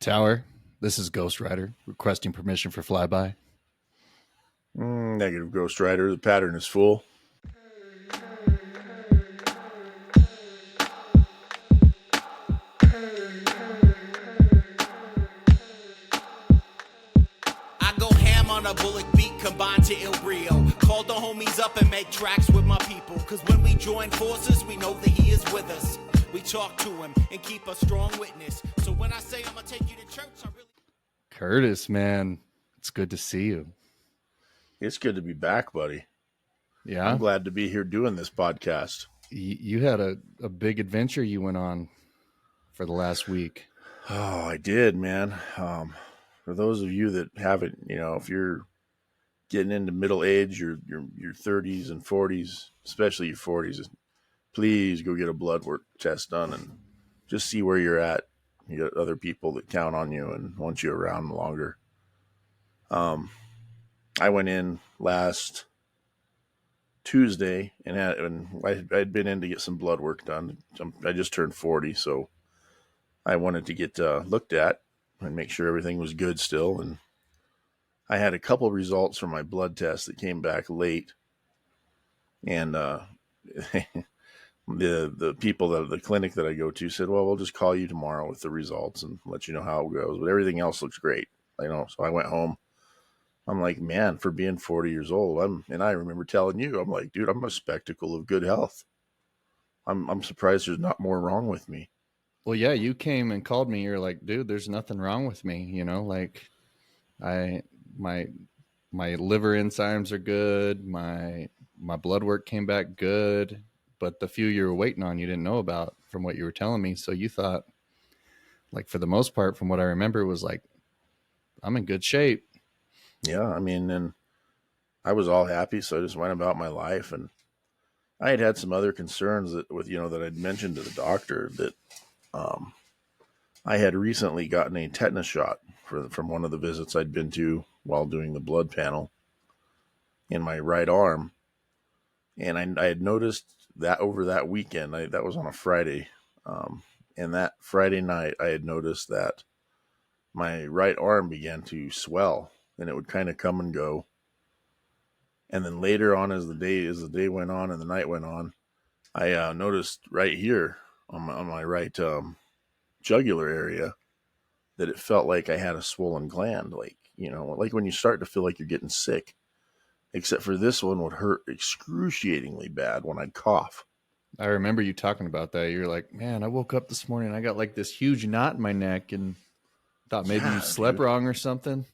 Tower, this is Ghost Rider requesting permission for flyby. Negative, Ghost Rider. The pattern is full. I go ham on a bullet beat combined to Il Brio. Call the homies up and make tracks with my people. Cause when we join forces, we know that he is with us. We talk to him and keep a strong witness. So when I say I'm gonna take you to church, I really... Kurtis, man, it's good to see you. It's good to be back, buddy. Yeah? I'm glad to be here doing this podcast. You had a big adventure you went on for the last week. Oh, I did, man. For those of you that haven't, if you're getting into middle age, your 30s and 40s, especially your 40s, please go get a blood work test done and just see where you're at. You got other people that count on you and want you around longer. I went in last Tuesday and I'd been in to get some blood work done. I just turned 40, so I wanted to get looked at and make sure everything was good still. And I had a couple results from my blood test that came back late, and the people at the clinic that I go to said, "Well, we'll just call you tomorrow with the results and let you know how it goes." But everything else looks great, So I went home. I'm like, man, for being 40 years old, and I remember telling you, I'm like, dude, I'm a spectacle of good health. I'm surprised there's not more wrong with me. Well, yeah, you came and called me. You're like, dude, there's nothing wrong with me. Like my liver enzymes are good. My blood work came back good, but the few you were waiting on, you didn't know about from what you were telling me. So you thought, like, for the most part, from what I remember, was like, I'm in good shape. Yeah, and I was all happy, so I just went about my life. And I had some other concerns that I'd mentioned to the doctor that I had recently gotten a tetanus shot from one of the visits I'd been to while doing the blood panel in my right arm. And I had noticed that over that weekend, that was on a Friday. And that Friday night, I had noticed that my right arm began to swell, and it would kind of come and go. And then later on, as the day went on and the night went on, I noticed right here on my right jugular area that it felt like I had a swollen gland, like when you start to feel like you're getting sick. Except for this one would hurt excruciatingly bad when I'd cough. I remember you talking about that. You're like, man, I woke up this morning and I got like this huge knot in my neck and thought maybe you slept wrong or something.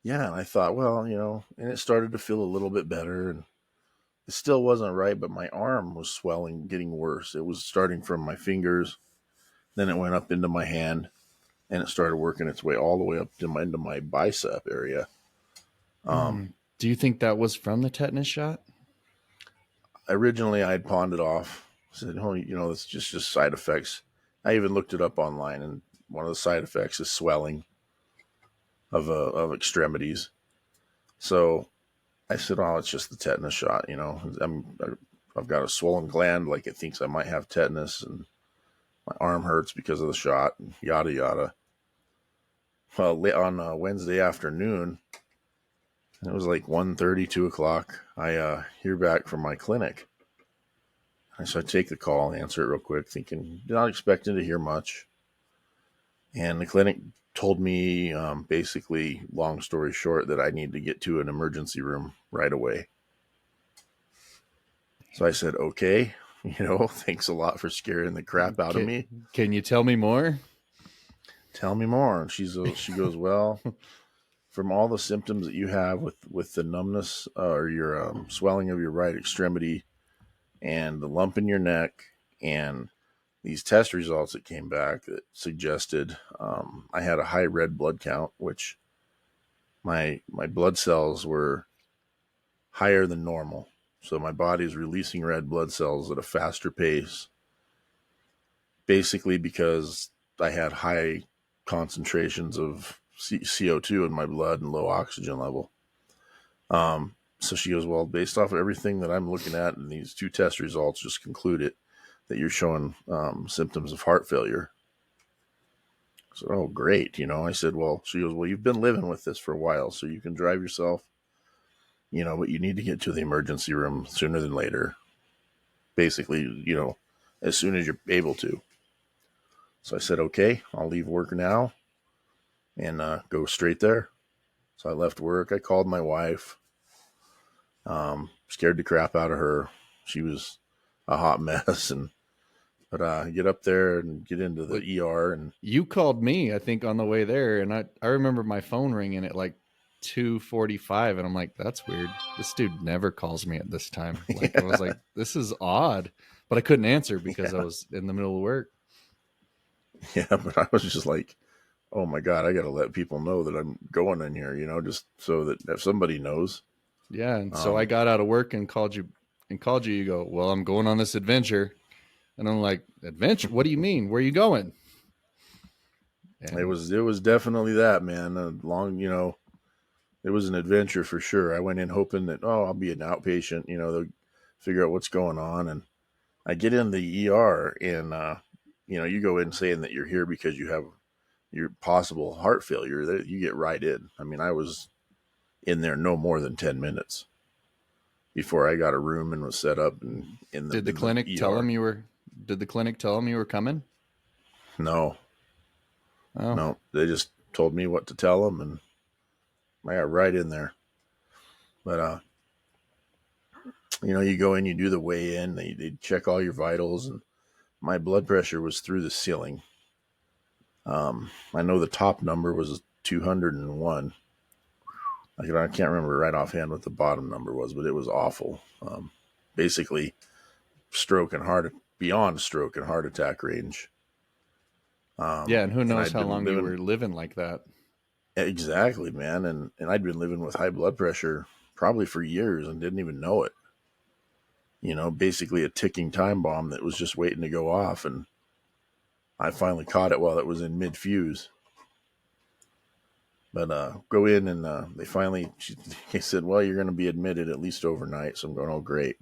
Yeah, and I thought, well, and it started to feel a little bit better, and it still wasn't right, but my arm was swelling, getting worse. It was starting from my fingers, then it went up into my hand, and it started working its way all the way up to into my bicep area. Do you think that was from the tetanus shot? Originally, I'd pawned it off. I said, oh, it's just side effects. I even looked it up online, and one of the side effects is swelling of extremities. So I said, oh, it's just the tetanus shot. I've got a swollen gland, like it thinks I might have tetanus, and my arm hurts because of the shot, and yada yada. Well, on Wednesday afternoon, it was like 1:30, 2 o'clock. I hear back from my clinic. So I take the call, answer it real quick, thinking, not expecting to hear much. And the clinic told me, basically, long story short, that I need to get to an emergency room right away. So I said, okay, thanks a lot for scaring the crap out of me. Can you tell me more? Tell me more. And she goes, well, from all the symptoms that you have with the numbness or your swelling of your right extremity and the lump in your neck and these test results that came back that suggested I had a high red blood count, which my blood cells were higher than normal. So my body's releasing red blood cells at a faster pace, basically because I had high concentrations of CO2 in my blood and low oxygen level. So she goes, well, based off of everything that I'm looking at, and these two test results just conclude it, that you're showing symptoms of heart failure. said, oh, great. I said, well, she goes, well, you've been living with this for a while, so you can drive yourself, but you need to get to the emergency room sooner than later. Basically, as soon as you're able to. So I said, okay, I'll leave work now and go straight there. So I left work. I called my wife, scared the crap out of her. She was a hot mess. But get up there and get into the ER. And you called me, I think, on the way there. And I remember my phone ringing at like 2:45. And I'm like, that's weird. This dude never calls me at this time. Like, I was like, this is odd. But I couldn't answer because I was in the middle of work. Yeah, but I was just like, oh my God, I got to let people know that I'm going in here, just so that if somebody knows. Yeah. And so I got out of work and called you. You go, well, I'm going on this adventure. And I'm like, adventure? What do you mean? Where are you going? And it was definitely that, man. It was an adventure for sure. I went in hoping that, I'll be an outpatient, they'll figure out what's going on. And I get in the ER and, you go in saying that you're here because you have your possible heart failure, that you get right in. I mean, I was in there no more than 10 minutes before I got a room and was set up. And did the clinic tell them you were? Did the clinic tell them you were coming? No. Oh. No, they just told me what to tell them, and I got right in there. But you go in, you do the weigh in, they check all your vitals, and my blood pressure was through the ceiling. I know the top number was 201. I can't remember right offhand what the bottom number was, but it was awful. Basically, beyond stroke and heart attack range. Yeah, and who knows how long you were living like that. Exactly, man. And I'd been living with high blood pressure probably for years and didn't even know it. Basically a ticking time bomb that was just waiting to go off. And I finally caught it while it was in mid-fuse. But go in and he said, well, you're going to be admitted at least overnight. So I'm going, oh, great.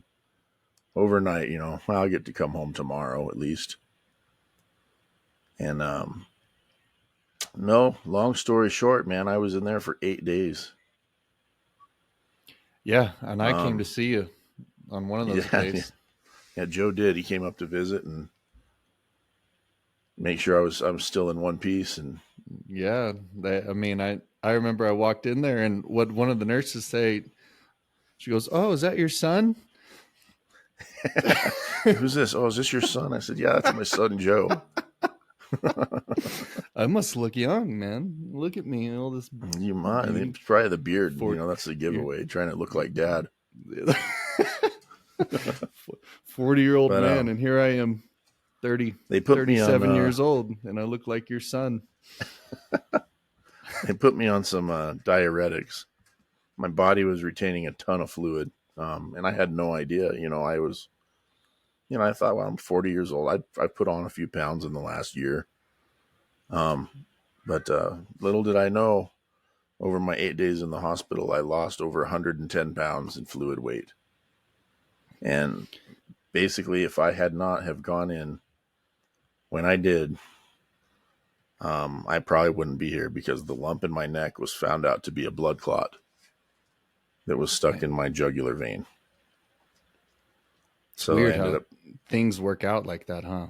Overnight, I'll get to come home tomorrow at least. And no, long story short, man, I was in there for 8 days. Yeah, and I came to see you on one of those days. Yeah, Joe did. He came up to visit and make sure I'm still in one piece. And yeah, I remember I walked in there, and what one of the nurses say, she goes, "Oh, is that your son?" Who's this? Oh, is this your son? I said, yeah, that's my son, Joe. I must look young, man. Look at me, all this. You might. It's probably the beard. That's the giveaway. Trying to look like dad. 40-year-old man, and here I am, 37 years old, and I look like your son. They put me on some diuretics. My body was retaining a ton of fluid, and I had no idea. I was. I thought, well, I'm 40 years old. I put on a few pounds in the last year. But little did I know, over my 8 days in the hospital, I lost over 110 pounds in fluid weight. And basically, if I had not have gone in when I did, I probably wouldn't be here, because the lump in my neck was found out to be a blood clot that was stuck in my jugular vein. So weird I ended up things work out like that, huh?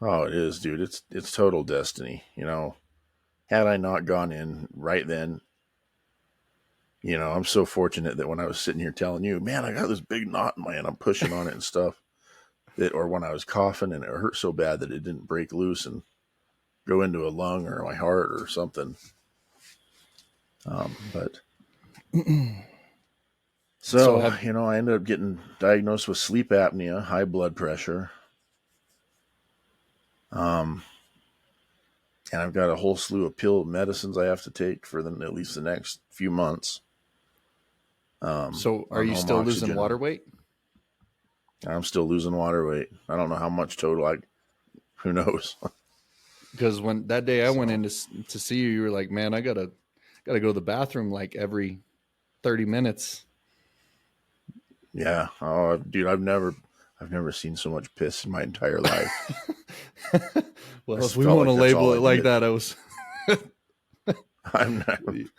Oh, it is, dude. It's total destiny. Had I not gone in right then, I'm so fortunate that when I was sitting here telling you, man, I got this big knot in my hand, I'm pushing on it and stuff, or when I was coughing and it hurt so bad that it didn't break loose and go into a lung or my heart or something. But So I ended up getting diagnosed with sleep apnea, high blood pressure. And I've got a whole slew of pill medicines I have to take for at least the next few months. So are you still losing water weight? I'm still losing water weight. I don't know how much total. Who knows? Because when that day I went in to see you, you were like, man, I gotta go to the bathroom like every 30 minutes. Yeah. Oh, dude, I've never seen so much piss in my entire life. Well, if we want to label it like that, I was I'm not. I mean,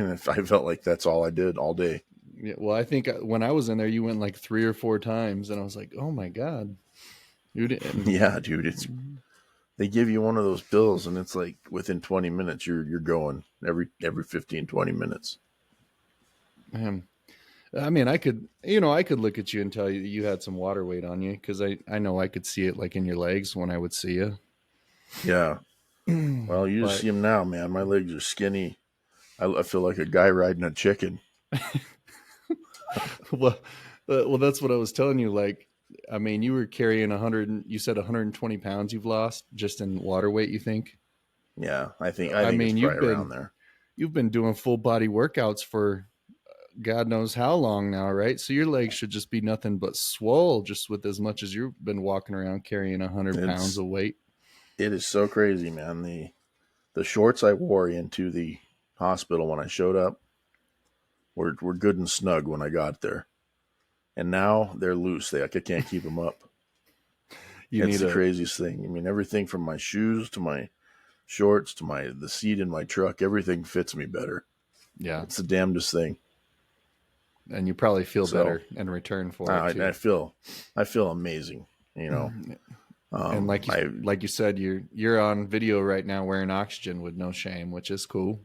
if I felt like that's all I did all day. Yeah, well, I think when I was in there, you went like 3 or 4 times, and I was like, "Oh my god, you didn't." Yeah, dude. They give you one of those pills, and it's like within 20 minutes you're going every 15, 20 minutes. Man, I mean, I could look at you and tell you had some water weight on you because I know I could see it like in your legs when I would see you. Yeah. Well, you just But see them now, man. My legs are skinny. I feel like a guy riding a chicken. well, that's what I was telling you. Like, I mean, you were carrying 100. You said 120 pounds you've lost just in water weight. You think? Yeah, I think I it's mean, probably around there. you've been doing full body workouts for God knows how long now, right? So your legs should just be nothing but swole, just with as much as you've been walking around carrying 100 pounds It's of weight. it is so crazy, man. The shorts I wore into the hospital when I showed up were good and snug when I got there, and now they're loose. I can't keep them up. You It's need the a craziest thing. I mean, everything from my shoes to my shorts to the seat in my truck, everything fits me better. yeah, It's the damnedest thing. and you probably feel So better in return for it I too. feel amazing. You know, And I like you said, you're on video right now wearing oxygen with no shame, which is cool.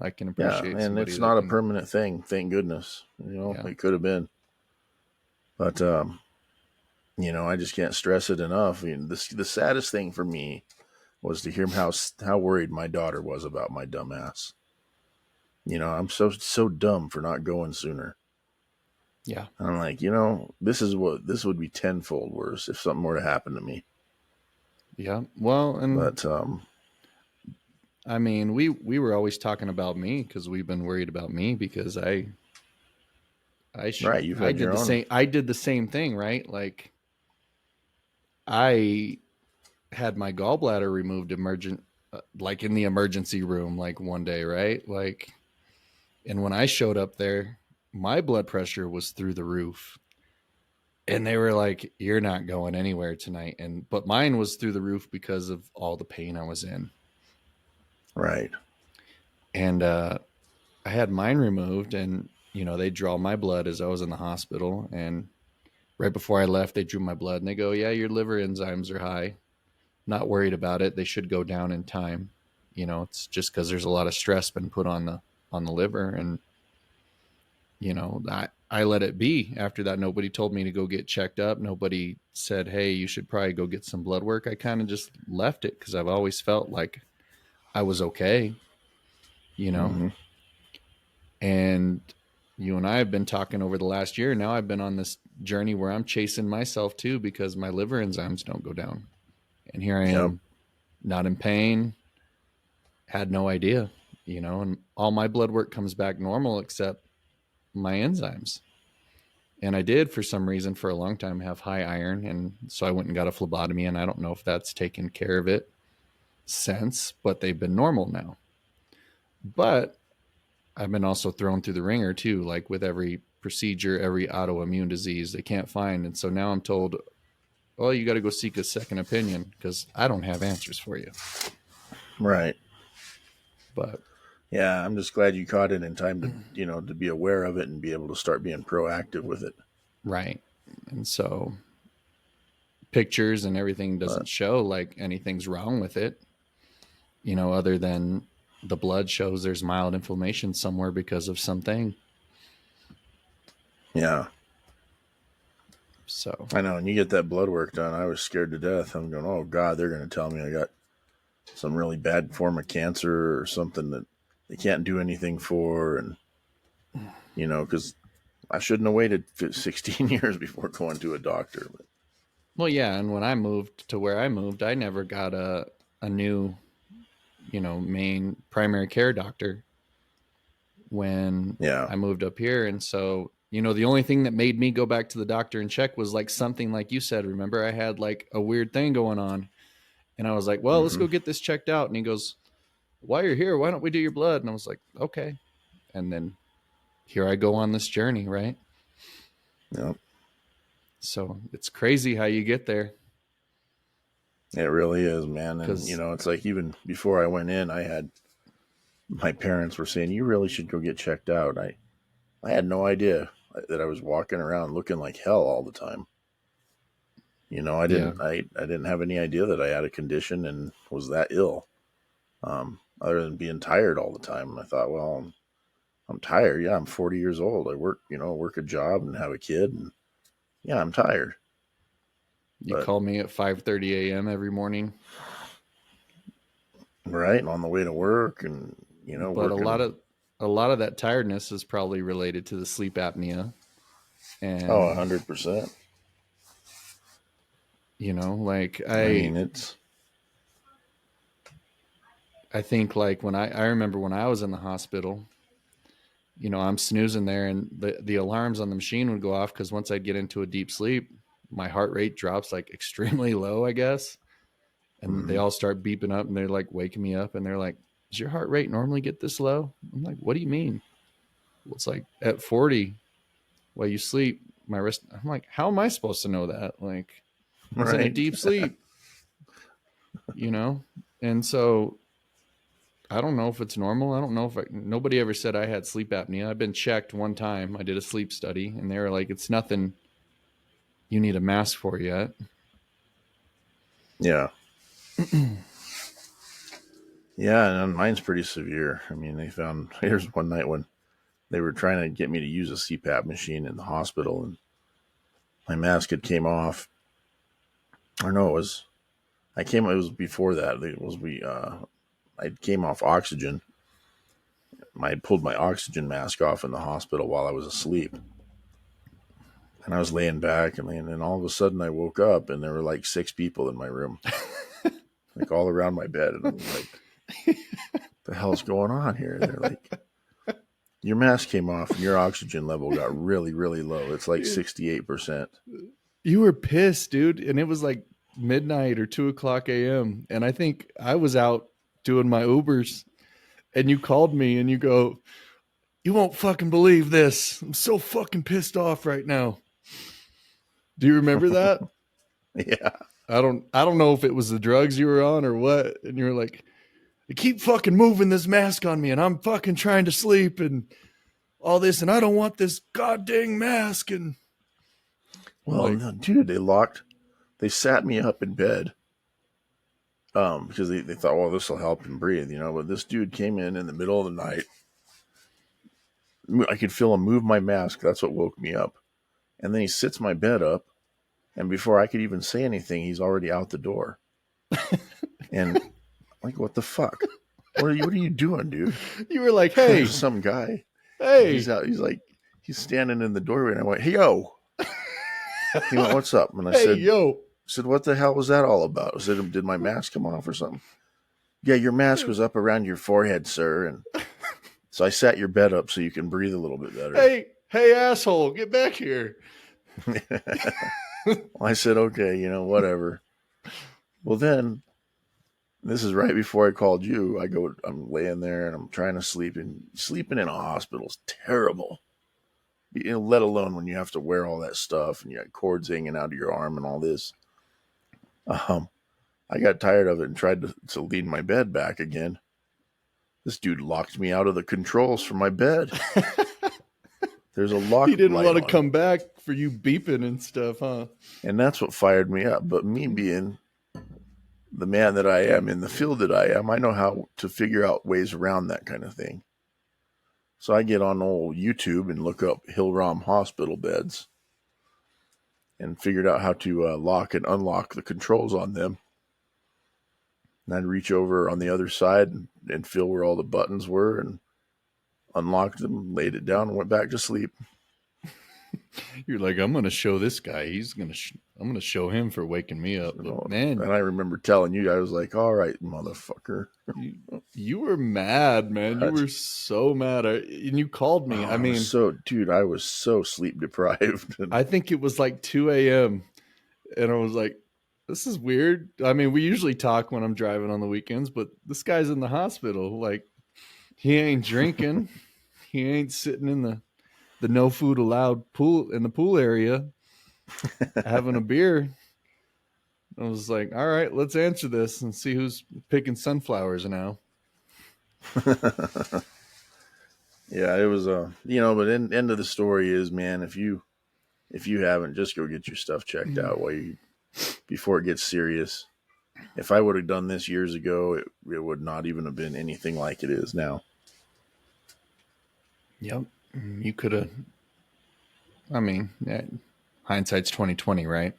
I can yeah, appreciate and somebody it's that not a can. permanent thing. Thank goodness. Yeah, It could have been, but I just can't stress it enough. I mean, the saddest thing for me was to hear how worried my daughter was about my dumb ass. I'm so dumb for not going sooner. yeah, And I'm like, this would be tenfold worse if something were to happen to me. yeah. Well, and But I mean, we were always talking about me because we've been worried about me because right, you've I had did your the own. same I did the same thing, right? Like I had my gallbladder removed like in the emergency room like one day, right? Like, and when I showed up there, my blood pressure was through the roof. And they were like, "You're not going anywhere tonight." But mine was through the roof because of all the pain I was in. Right. And I had mine removed, and they draw my blood as I was in the hospital. And right before I left, they drew my blood, and they go, "Yeah, your liver enzymes are high. Not worried about it. They should go down in time. It's just because there's a lot of stress been put on the liver." And I let it be. After that, nobody told me to go get checked up. Nobody said, "Hey, you should probably go get some blood work." I kind of just left it because I've always felt like I was okay, you know. Mm-hmm. And you and I have been talking over the last year. Now I've been on this journey where I'm chasing myself too because my liver enzymes don't go down. And here I Yep. am, not in pain, had no idea, and all my blood work comes back normal except my enzymes. And I did, for some reason, for a long time, have high iron. And so I went and got a phlebotomy, and I don't know if that's taken care of it since, but they've been normal now. But I've been also thrown through the ringer too, like with every procedure, every autoimmune disease they can't find. And so now I'm told, "Oh, you got to go seek a second opinion because I don't have answers for you." Right. But Yeah, I'm just glad you caught it in time to be aware of it and be able to start being proactive with it. right. And so pictures and everything But doesn't show like anything's wrong with it, other than the blood shows there's mild inflammation somewhere because of something. yeah, So, I know. And you get that blood work done, I was scared to death. I'm going, oh God, they're going to tell me I got some really bad form of cancer or something that they can't do anything for. And, because I shouldn't have waited 16 years before going to a doctor. But, well, yeah. And when I moved to where I moved, I never got a new, main primary care doctor when yeah. I moved up here. And so, the only thing that made me go back to the doctor and check was like something like you said. Remember, I had like a weird thing going on. And I was like, "Well, let's Mm-hmm. go get this checked out." And he goes, "While you're here, why don't we do your blood?" And I was like, "Okay." And then here I go on this journey, right? Yep. So it's crazy how you get there. It really is, man. And, Because it's like even before I went in, my parents were saying, you really should go get checked out. I had no idea that I was walking around looking like hell all the time. I yeah, didn't have any idea that I had a condition and was that ill. Other than being tired all the time. And I thought, well, I'm tired. Yeah, I'm 40 years old. I work a job and have a kid, and yeah, I'm tired. you But call me at 5:30 a.m. every morning. right on the way to work, and But working. a lot of that tiredness is probably related to the sleep apnea. Oh, And 100%. like I mean, I think like I remember when I was in the hospital, I'm snoozing there and the alarms on the machine would go off because once I'd get into a deep sleep, my heart rate drops like extremely low, I guess. And they mhm. all start beeping up and they're like waking me up and they're like, does your heart rate normally get this low? I'm like, what do you mean? Well, it's like at 40 while you sleep, my wrist. I'm like, how am I supposed to know that? Like, I was in a Right. deep sleep, you know? And so I don't know if it's normal. I don't know if nobody ever said I had sleep apnea. I've been checked one time. I did a sleep study and they were like, it's nothing you need a mask for yet. Yeah. Yeah, and mine's pretty severe. I mean, they found here's one night when they were trying to get me to use a CPAP machine in the hospital, and my mask had came off. Or no, it was before that. It was I came off oxygen. I pulled my oxygen mask off in the hospital while I was asleep. And I was laying back and all of a sudden I woke up and there were like 6 people in my room, like all around my bed. And I'm like, the hell's going on here? And they're like, your mask came off and your oxygen level got really, really low. It's like 68%. You were pissed, dude. And it was like midnight or 2 o'clock a.m. And I think I was out doing my Ubers and you called me and you go, you won't fucking believe this. I'm so fucking pissed off right now. Do you remember that? Yeah. I don't know if it was the drugs you were on or what. And you were like, they keep fucking moving this mask on me and I'm fucking trying to sleep and all this and I don't want this goddamn mask. And I'm Well, like, no, dude, they sat me up in bed. Because they thought, well, this will help him breathe, But this dude came in the middle of the night. I could feel him move my mask. That's what woke me up. And then he sits my bed up. And before I could even say anything, he's already out the door. And like, what the fuck? What are you doing, dude? you were like, hey, There's some guy. He's hey, out. He's standing in the doorway. And I went, hey, yo. He went, what's up? And I hey, yo. said, what the hell was that all about? I said, did my mask come off or something? Yeah, your mask was up around your forehead, sir. And so I sat your bed up so you can breathe a little bit better. Hey, asshole, get back here. Well, I said, okay, whatever. Well, then this is right before I called you. I'm laying there and I'm trying to sleep, and sleeping in a hospital is terrible. Let alone when you have to wear all that stuff and you got cords hanging out of your arm and all this. I got tired of it and tried to lean my bed back again. This dude locked me out of the controls for my bed. There's a lock. He didn't light want to on come back for you beeping and stuff, huh? And that's what fired me up. But me being the man that I am in the field that I am, I know how to figure out ways around that kind of thing. So I get on old YouTube and look up Hillrom hospital beds and figured out how to lock and unlock the controls on them. And I'd reach over on the other side and feel where all the buttons were and unlocked them, laid it down, and went back to sleep. You're like, I'm gonna show this guy. I'm gonna show him for waking me up. But man, and I remember telling you, I was like, "All right, motherfucker." you were mad, man. You were so mad, and you called me. I mean, I was so sleep deprived. I think it was like 2 a.m. and I was like, this is weird. I mean, we usually talk when I'm driving on the weekends, but this guy's in the hospital. Like, he ain't drinking. He ain't sitting in the no food allowed pool in the pool area having a beer. I was like, all right, let's answer this and see who's picking sunflowers now. Yeah, it was but end of the story is, man, if you haven't, just go get your stuff checked out before it gets serious. If I would have done this years ago, it would not even have been anything like it is now. Yep. You could have, I mean, hindsight's 2020, right?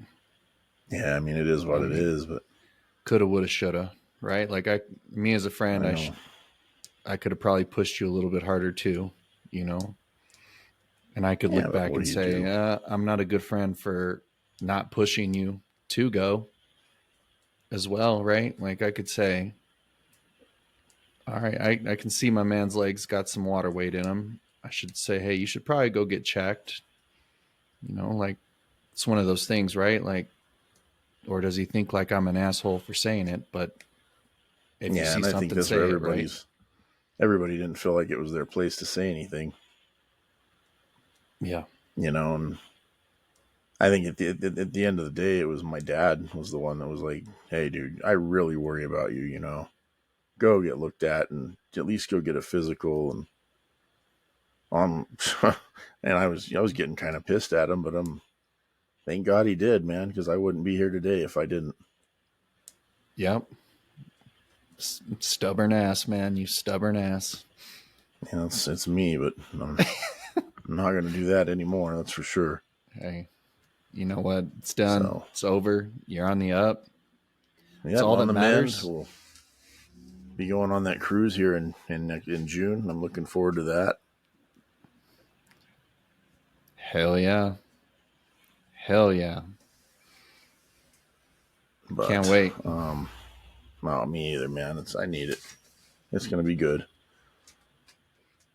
Yeah, I mean, it is what it is, but coulda, woulda, shoulda, right? Like me as a friend, I could have probably pushed you a little bit harder too, you know? And I could look back and say, I'm not a good friend for not pushing you to go as well, right? Like I could say, all right, I can see my man's legs got some water weight in them. I should say, hey, you should probably go get checked. You know, like it's one of those things, right? Like, or does he think like I'm an asshole for saying it? But if you see and I something, think that's say for it, right? Everybody didn't feel like it was their place to say anything. Yeah. You know, and I think at the end of the day, it was my dad was the one that was like, hey, dude, I really worry about you, you know. Go get looked at and at least go get a physical. And and I was getting kind of pissed at him, but thank God he did, man, because I wouldn't be here today if I didn't. Yep. Stubborn ass, man. You stubborn ass. You know, it's me, but I'm not going to do that anymore. That's for sure. Hey, you know what? It's done. So, it's over. You're on the up. Yeah, all on that the matters. mend. We'll be going on that cruise here in June. I'm looking forward to that. Hell yeah. Hell yeah. But, can't wait. No, me either, man. I need it. It's going to be good.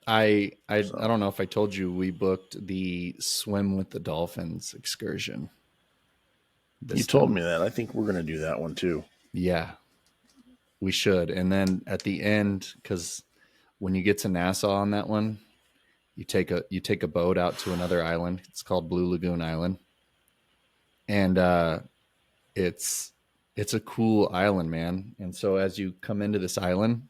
I don't know if I told you we booked the swim with the dolphins excursion. You told me that. I think we're going to do that one too. Yeah, we should. And then at the end, because when you get to Nassau on that one, you take a boat out to another island. It's called Blue Lagoon Island, and it's a cool island, man. And so as you come into this island,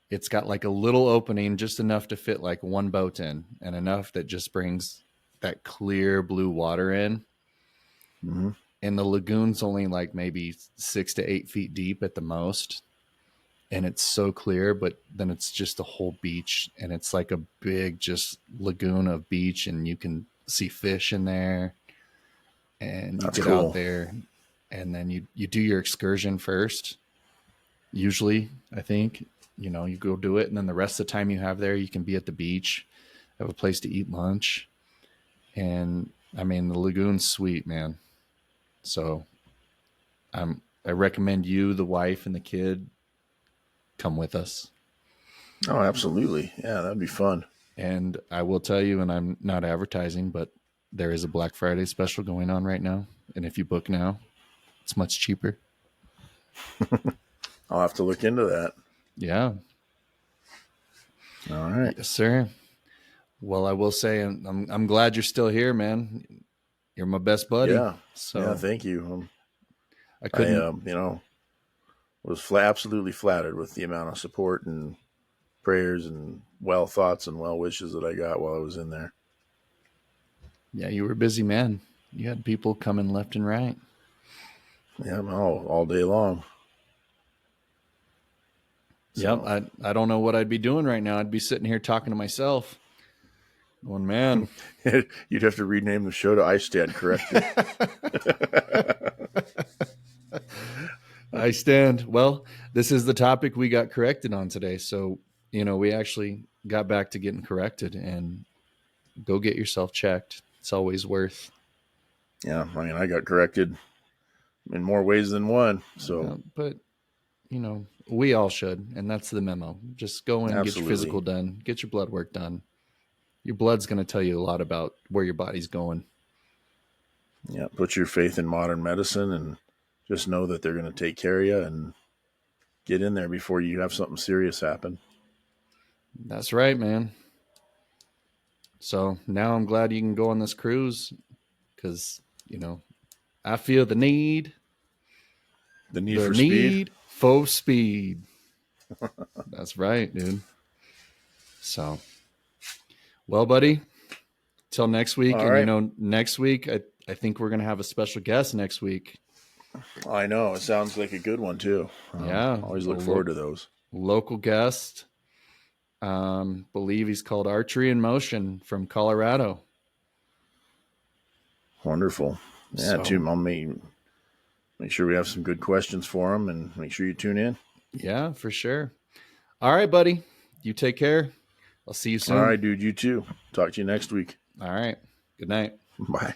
it's got like a little opening, just enough to fit like one boat in, and enough that just brings that clear blue water in. Mm-hmm. And the lagoon's only like maybe 6 to 8 feet deep at the most. And it's so clear, but then it's just a whole beach, and it's like a big just lagoon of beach, and you can see fish in there. And you get out there, and then you do your excursion first. Usually, I think, you know, you go do it, and then the rest of the time you have there, you can be at the beach, have a place to eat lunch. And I mean, the lagoon's sweet, man. So I recommend you, the wife, and the kid come with us. Oh, absolutely. Yeah, that'd be fun. And I will tell you, and I'm not advertising, but there is a Black Friday special going on right now. And if you book now, it's much cheaper. I'll have to look into that. Yeah. All right. Yes, sir. Well, I will say, I'm glad you're still here, man. You're my best buddy. Yeah. So yeah, thank you. I couldn't, was absolutely flattered with the amount of support and prayers and well thoughts and well wishes that I got while I was in there. Yeah, you were a busy man. You had people coming left and right. Yeah, all day long. So. Yep, I don't know what I'd be doing right now. I'd be sitting here talking to myself. Going, man. You'd have to rename the show to I Stand Corrected. I stand. Well, this is the topic we got corrected on today. So, we actually got back to getting corrected, and go get yourself checked. It's always worth. Yeah, I mean, I got corrected in more ways than one. So, but we all should, and that's the memo. Just go and get your physical done, get your blood work done. Your blood's going to tell you a lot about where your body's going. Yeah, put your faith in modern medicine and just know that they're going to take care of you and get in there before you have something serious happen. That's right, man. So now I'm glad you can go on this cruise because, I feel the need. The Need The for Speed. Need for Speed. That's right, dude. So, well, buddy, till next week. All And, right. you know, next week, I think we're going to have a special guest next week. I know. It sounds like a good one, too. Yeah. Always look forward to those. Local guest. Believe he's called Archery in Motion from Colorado. Wonderful. Yeah, too. I'll make sure we have some good questions for him, and make sure you tune in. Yeah, for sure. All right, buddy. You take care. I'll see you soon. All right, dude. You too. Talk to you next week. All right. Good night. Bye.